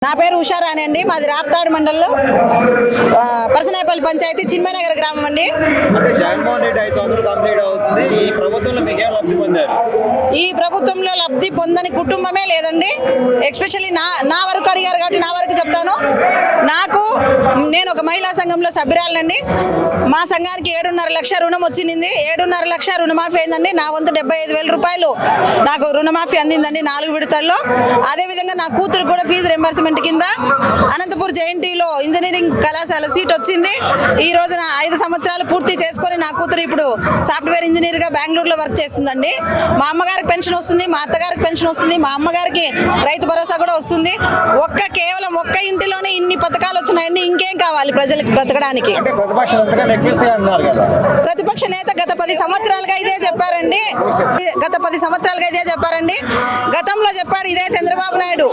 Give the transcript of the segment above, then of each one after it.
నా పేరు ఉషారాణి అండి. మాది రాప్తాడు మండలంలో పర్సనాయపల్లి పంచాయతీ చిన్మనగర్ గ్రామం అండి. అంటే జగన్మోహన్ రెడ్డి 5 సంవత్సరాలు కంప్లీట్ అవుతుంది. ఈ ప్రభుత్వంలో మీకు ఏం లబ్ధి పొందారు? ఈ ప్రభుత్వంలో లబ్ధి పొందని కుటుంబమే లేదండి. ఎస్పెషల్లీ నా వరకు అడిగారు కాబట్టి నా వరకు చెప్తాను. నేను ఒక మహిళా సంఘంలో సభ్యురాలండి. మా సంఘానికి 7.5 లక్షల రుణం వచ్చింది. 7.5 లక్షల రుణమాఫీ అయిందండి. నా వంతు 75,000 రూపాయలు నాకు రుణమాఫీ అందిందండి 4 విడతల్లో. అదేవిధంగా నా కూతురు కూడా ఫీజు రింబర్స్మెంట్ కింద అనంతపూర్ జేఎన్టీలో ఇంజనీరింగ్ కళాశాల సీట్ వచ్చింది. ఈ రోజు 5 సంవత్సరాలు పూర్తి చేసుకొని నా కూతురు ఇప్పుడు సాఫ్ట్వేర్ ఇంజనీర్గా బెంగళూరులో వర్క్ చేస్తుందండి. మా అమ్మగారికి పెన్షన్ వస్తుంది, మా అత్తగారికి పెన్షన్ వస్తుంది, మా అమ్మగారికి రైతు భరోసా కూడా వస్తుంది. కేవలం ఒక్క ఇంటిలోనే ఇన్ని పథకాలు వచ్చినాయండి. ఇంకేం కావాలి ప్రజలకు బ్రతకడానికి? ప్రతిపక్ష నేత గత 10 సంవత్సరాలుగా ఇదే చెప్పారండి. గతంలో చెప్పాడు ఇదే చంద్రబాబు నాయుడు,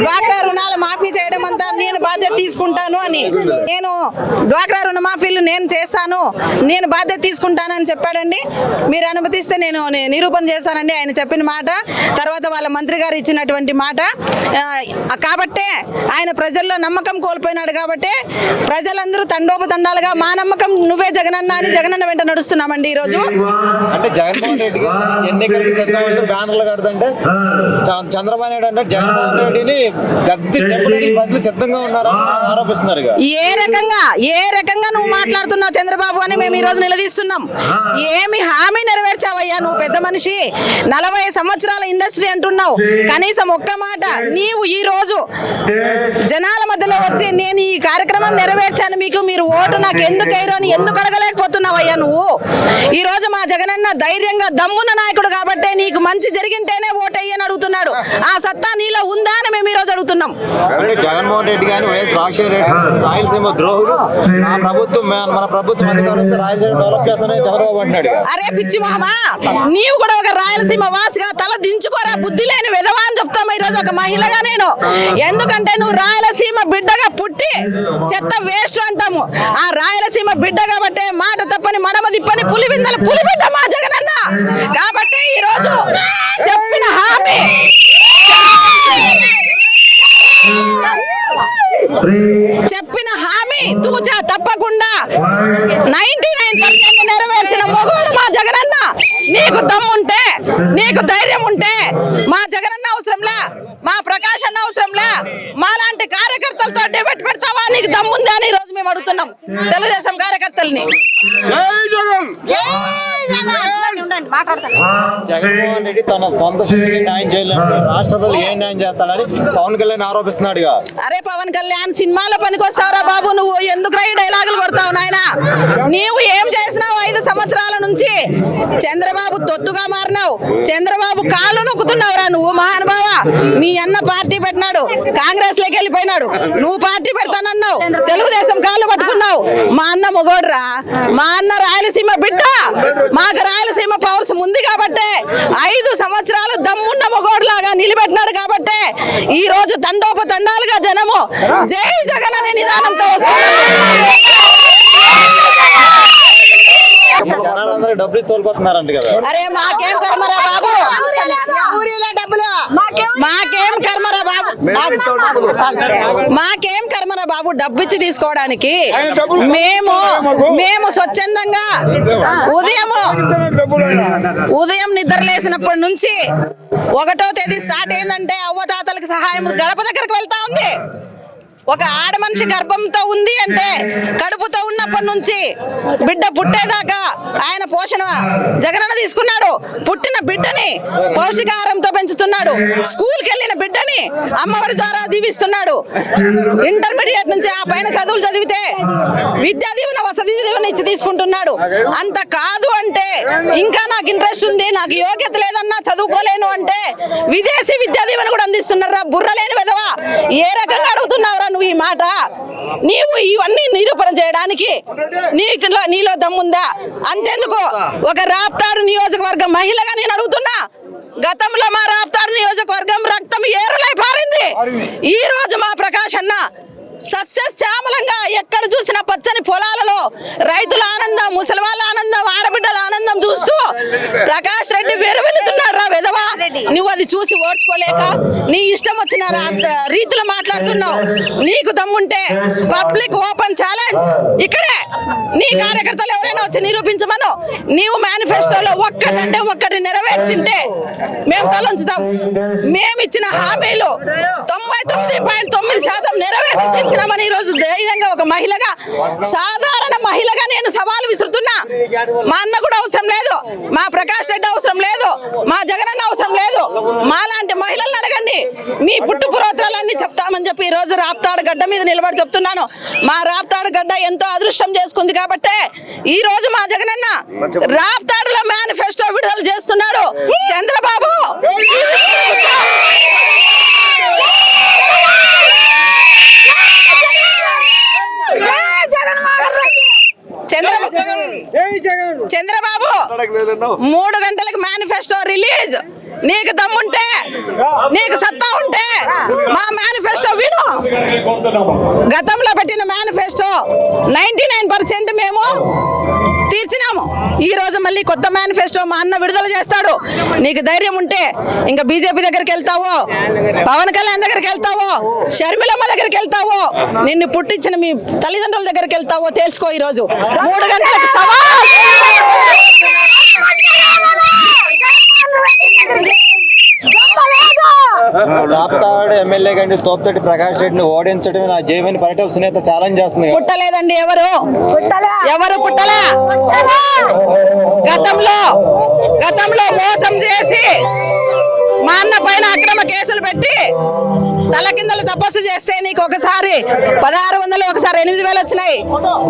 డ్వాక్రా రుణాలు మాఫీ చేయడం అంతా నేను బాధ్యత తీసుకుంటాను అని. నేను డ్వాక్రా రుణమాఫీలు నేను చేస్తాను, నేను బాధ్యత తీసుకుంటాను అని చెప్పాడండి. మీరు అనుమతిస్తే నేను నిరూపణ చేస్తానండి ఆయన చెప్పిన మాట, తర్వాత వాళ్ళ మంత్రి గారు ఇచ్చినటువంటి మాట. కాబట్టే ఆయన ప్రజల్లో నమ్మకం కోల్పోయినాడు. కాబట్టి ప్రజలందరూ తండోపతండాలుగా మా నమ్మకం నువ్వే జగనన్న అని జగనన్న వెంట నడుస్తున్నామండి. ఈ రోజు అంటే జగన్మోహన్ రెడ్డికి ఎన్నికలకి సిద్ధం అంటే బ్యానర్లు కడుతుంటే చంద్రబాబు నాయుడు అంటే జగన్మోహన్ రెడ్డిని గద్దె తెప్పడానికి ప్రజలు సిద్ధంగా ఉన్నారని ఆరోపిస్తున్నారు. ఏ రకంగా నువ్వు మాట్లాడుతున్నావు చంద్రబాబు అని మేము ఈ రోజు నిలదీస్తున్నాం. ఏమి హామీ నెరవేర్చావయ్యా నువ్వు? పెద్ద మనిషి, 40 సంవత్సరాల ఇండస్ట్రీ అంటున్నావు. కనీసం ఒక్క మాట నీవు ఈ రోజు జనాల మధ్యలో వచ్చి నేను ఈ కార్యక్రమం నెరవేర్చాను, మీరు ఓటు నాకు ఎందుకు వేయరు అని ఎందుకు అడగలేకపోతున్నావయ్యా నువ్వు? ఈ రోజు మా జగనన్న ధైర్యంగా దమ్మున్న నాయకుడు కాబట్టి నీకు మంచి జరిగింటేనే ఓటు వేయని అడుగుతున్నాడు. ఆ సత్తా నీలో ఉందా అని మేము ఈ రోజు అడుగుతున్నాం. జగన్మోహన్ రెడ్డి గాని వైఎస్ రాజశేఖర రెడ్డి రాయలసీమ ద్రోహులు, మన ప్రభుత్వం అధికారులతో రాయలసీమ డెవలప్ చేస్తానని చంద్రబాబు అంటున్నాడు. అరే పిచ్చి మహమా, నీవు కూడా ఒక రాయలసీమ వాసిగా తల దించుకోరా, బుద్ధి లేని విధవా అని చెప్తాము ఈ రోజు ఒక మహిళగా నేను. ఎందుకంటే నువ్వు రాయలసీమ బిడ్డగా పుట్టి చెత్త వేస్ట్ అంటాము. ఆ రాయలసీమ బిడ్డ కాబట్టి మాట తప్పని మడమ తిప్పని పులివిందల పులిబిడ్డ మా జగనన్న. కాబట్టి ఈ రోజు చెప్పిన హామీ తూచా తప్పకుండా 99% నెరవేర్చిన మొగోడు మా జగనన్న. నీకు దమ్ముంటే, నీకు ధైర్యం ఉంటే మా జగనన్న అవసరంలా, మా ప్రకాష్ అన్న అవసరంలా, మాలాంటి కార్యకర్తలతో డిబేట్ పెడతావా? నీకు దమ్ముందా అని ఈ రోజు మేము అడుగుతున్నాం తెలుగుదేశం కార్యకర్తల్ని. జగన్మోహన్ రెడ్డి తన సొంత శక్తికి న్యాయం చేయాలంటే రాష్ట్రపతి ఏం న్యాయం చేస్తాడని పవన్ కళ్యాణ్ ఆరోపిస్తున్నాడు. అరే పవన్ కళ్యాణ్, సినిమాలో పనికొస్తావురా బాబు నువ్వు? ఎందుకు రై డైలాగులు కొడతావు నాయన? నీవు ఏం చేసినావు 5 సంవత్సరాల నుంచి? చంద్రబాబు తొత్తుగా మారినావు, చంద్రబాబు కాళ్ళు నొక్కుతున్నావురా నువ్వు. మహానుభావ, మీ అన్న పార్టీ పెట్టినాడు, కాంగ్రెస్ లోకి వెళ్ళిపోయినాడు. నువ్వు పార్టీ పెడతానన్నావు, తెలుగుదేశం కాళ్ళు పట్టుకున్నావు. మా అన్న మొగోడ్రా, మా అన్న రాయలసీమ బిడ్డ. మాకు రాయలసీమ పవర్స్ ఉంది కాబట్టి 5 సంవత్సరాలు దమ్మున్న మొగోడ్లాగా నిలబెట్టినాడు. కాబట్టి ఈ రోజు తండోపతండాలుగా జనము జై జగన్ అనే నిదానంతో డబ్బులు తోలుకొస్తున్నారంట కదా. అరే మాకేం కర్మరా బాబు, మాకేం కర్మరా బాబు, మాకేం కర్మరా బాబు డబ్బు ఇచ్చి తీసుకోవడానికి. మేము స్వచ్ఛందంగా ఉదయం నిద్ర లేసినప్పటి నుంచి 1వ తేదీ స్టార్ట్ అయిందంటే అవ్వతాతలకు సహాయం గడప దగ్గరకు వెళ్తా ఉంది. ఒక ఆడ మనిషి గర్భంతో ఉంది అంటే కడుపుతో ఉన్నప్పటి నుంచి బిడ్డ పుట్టేదాకా ఆయన పోషణ జగనన్న తీసుకున్నాడు. పుట్టిన బిడ్డని పౌష్టికాహారంతో పెంచుతున్నాడు. స్కూల్కి వెళ్ళిన బిడ్డని అమ్మఒడి ద్వారా దీవిస్తున్నాడు. ఇంటర్మీడియట్ నుంచి ఆ పైన చదువులు చదివితే విద్యా దీవెన, వసతి దీవెన ఇచ్చి తీసుకుంటున్నాడు. అంత కాదు అంటే ఇంకా నాకు ఇంట్రెస్ట్ ఉంది, నాకు యోగ్యత లేదన్నా చదువుకోలేను అంటే విదేశీ విద్యా దీవెన కూడా అందిస్తున్నారా? బుర్రలేని విధవా, ఏ రకంగా అడుగుతున్నావురా నువ్వు ఈ మాట? నీవు ఇవన్నీ నిరూపణ చేయడానికి నీలో దమ్ముందా? అంతెందుకు ఒక రాప్తాడు నియోజకవర్గం మహిళగా నేను అడుగుతున్నా. గతంలో మా రాప్తాడు నియోజకవర్గం రక్తం ఏరులై పారింది. ఈ రోజు మా ప్రకాష్ అన్న సస్యశ్యామలంగా ఎక్కడ చూసిన పచ్చని పొలాలలో రైతుల ఆనందం, ముసలి వాళ్ళ ఆనందం, ఆడబిడ్డల ఆనందం చూస్తూ ప్రకాష్ రెడ్డి వెలువెలుతున్నాడు రా విధవా. నువ్వు అది చూసి ఓర్చుకోలేక నీ ఇష్టం వచ్చిన రీతిలో మాట్లాడుతున్నావు. నీకు దమ్ముంటే పబ్లిక్ ఓపెన్ ఛాలెంజ్ ఇక్కడే నీ కార్యకర్తలు ఎవరైనా వచ్చి నిరూపించమను. నీవు మేనిఫెస్టోలో ఒక్కటంటే ఒక్కటి నెరవేర్చింటే మేము తలంచుతాం. మేమిచ్చిన హామీలు 99.9% నెరవేర్చి తెచ్చినామని ఈరోజు ధైర్యంగా ఒక మహిళగా, సాధారణ మహిళగా నేను సవాలు విసురుతున్నా. మా అన్న కూడా అవసరం లేదు, మా ప్రకాష్ రెడ్డి అవసరం లేదు, మా జగనన్న అవసరం లేదు. మాలాంటి మహిళలను అడగండి, మీ పుట్టు పురోత్తరాలన్నీ చెప్తామని చెప్పి ఈరోజు రాప్తాడు గడ్డ మీద నిలబడి చెప్తున్నాను. మా రాప్తాడు గడ్డ ఎంతో అదృష్టం చేసుకుంది కాబట్టి ఈ రోజు మా జగనన్న రాప్తాడులో మేనిఫెస్టో విడుదల చేస్తున్నాడు. చంద్రబాబు చంద్రబాబు 3 గంటలకు మేనిఫెస్టో రిలీజ్. నీకు దమ్ముంటే, నీకు సత్తా ఉంటే మా మేనిఫెస్టో విను. గతంలో పెట్టిన మేనిఫెస్టో 99% మేము తీర్చినాము. ఈ రోజు మళ్ళీ కొత్త మేనిఫెస్టో మా అన్న విడుదల చేస్తాడు. నీకు ధైర్యం ఉంటే ఇంకా బీజేపీ దగ్గరికి వెళ్తావో, పవన్ కళ్యాణ్ దగ్గరికి వెళ్తావో, షర్మిలమ్మ దగ్గరికి వెళ్తావో, నిన్ను పుట్టించిన మీ తల్లిదండ్రుల దగ్గరికి వెళ్తావో తేల్చుకో. ఈ రోజు 3 గంటలకు సవాల్. రాప్తాడు ఎమ్మెల్యే గారిని తోపుతోటి ప్రకాష్ రెడ్డిని ఓడించడం నా జైవని పరిటాల సునీత ఛాలెంజ్ చేస్తుంది. పుట్టలేదండి, ఎవరు పుట్టలే. గతంలో మోసం చేసి మా అన్న పైన అక్రమ కేసులు పెట్టి తలకిందలు తపస్సు చేస్తే నీకు ఒకసారి 1600, ఒకసారి 8000 వచ్చినాయి.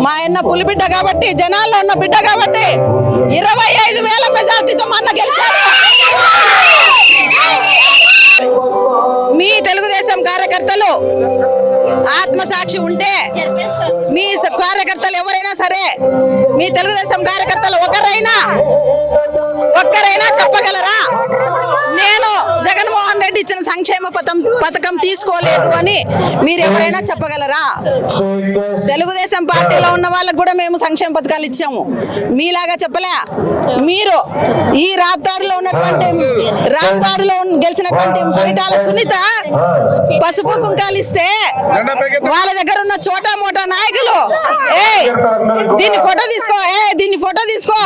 మా అన్న పులిబిడ్డ కాబట్టి, జనాల్లో ఉన్న బిడ్డ కాబట్టి 25,000 మెజార్టీతో మా అన్న గెలిచాడు. మీ తెలుగుదేశం కార్యకర్తలు ఆత్మసాక్షి ఉంటే, మీ కార్యకర్తలు ఎవరైనా సరే, మీ తెలుగుదేశం కార్యకర్తలు ఒక్కరైనా చెప్పగలరా నేను జగన్మోహన్ రెడ్డి ఇచ్చిన సంక్షేమ పథకం తీసుకోలేదు అని? మీరు ఎవరైనా చెప్పగలరా? తెలుగుదేశం పార్టీలో ఉన్న వాళ్ళకు కూడా మేము సంక్షేమ పథకాలు ఇచ్చాము, మీలాగా చెప్పలే. మీరు ఈ రాప్తాడులో గెలిచినటువంటి పరిటాల సునీత పసుపు కుంకాలు ఇస్తే వాళ్ళ దగ్గర ఉన్న చోటా మోటా నాయకులు దీన్ని ఫోటో తీసుకో,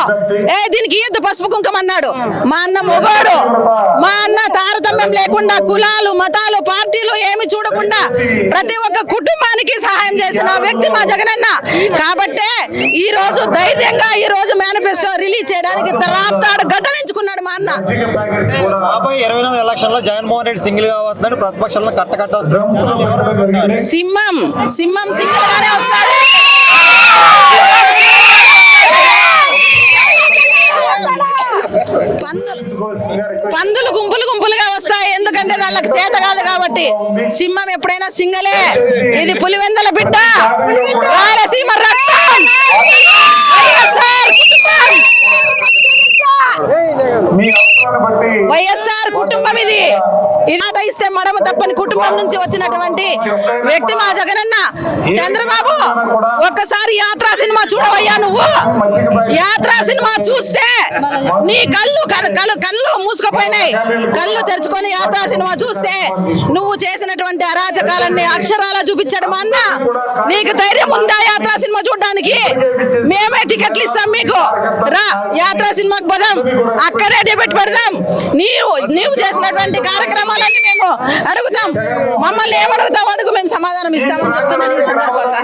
దీనికి ఇయ్యద్దు పసుపు కుంకం అన్నాడు. మా అన్న మొగాడు, మా అన్న తారతమ్యం లేకుండా కులాలు, మతాలు, పార్టీలు ఏమి చూడకుండా ప్రతి ఒక్క కుటుంబానికి సహాయం చేసిన వ్యక్తి మా జగనన్న. కాబట్టే ఈ రోజు ధైర్యంగా ఈ రోజు మేనిఫెస్టో రిలీజ్ చేయడానికి రాప్తాడు గడ్డనించుకున్నాడు మా అన్న. 24 ఎలక్షన్ లో జగన్మోహన్ రెడ్డి సింగిల్ గా వస్తున్నాడు, ప్రతిపక్షాలను కట్టకట్ట సింహం సింగిల్ గానే వస్తాడు. పందులు గుంపులుగా వస్తాయి, ఎందుకంటే వాళ్ళకి చేత కాదు కాబట్టి. సింహం ఎప్పుడైనా సింగలే. ఇది పులివెందల బిడ్డ, రాయలసీమ రక్తం, వైఎస్ఆర్ కుటుంబం. ఇది ఇలాట ఇస్తే మడమ తప్పని కుటుంబం నుంచి వచ్చినటువంటి వ్యక్తి మా జగనన్న. చంద్రబాబు ఒక్కసారి యాత్రా సినిమా చూడవయ్యా. నువ్వు యాత్రా సినిమా చూస్తే నీ కళ్ళు మూసుకుపోయినాయి. కళ్ళు తెరుచుకొని యాత్రా సినిమా చూస్తే నువ్వు చేసినటువంటి అరాచకాలన్నీ అక్షరాల చూపించడం అన్న. నీకు ధైర్యం ఉందా యాత్రా సినిమా చూడడానికి? మేమే టికెట్లు ఇస్తాం మీకు. రా యాత్రా సినిమాకి పోదాం, అక్కడే డిబేట్ పెడదాం. నీవు చేసినటువంటి కార్యక్రమాలన్నీ మేము అడుగుతాం. మమ్మల్ని ఏమడుగుతావు అడుగు, మేము సమాధానం ఇస్తామని చెప్తున్నాను ఈ సందర్భంగా.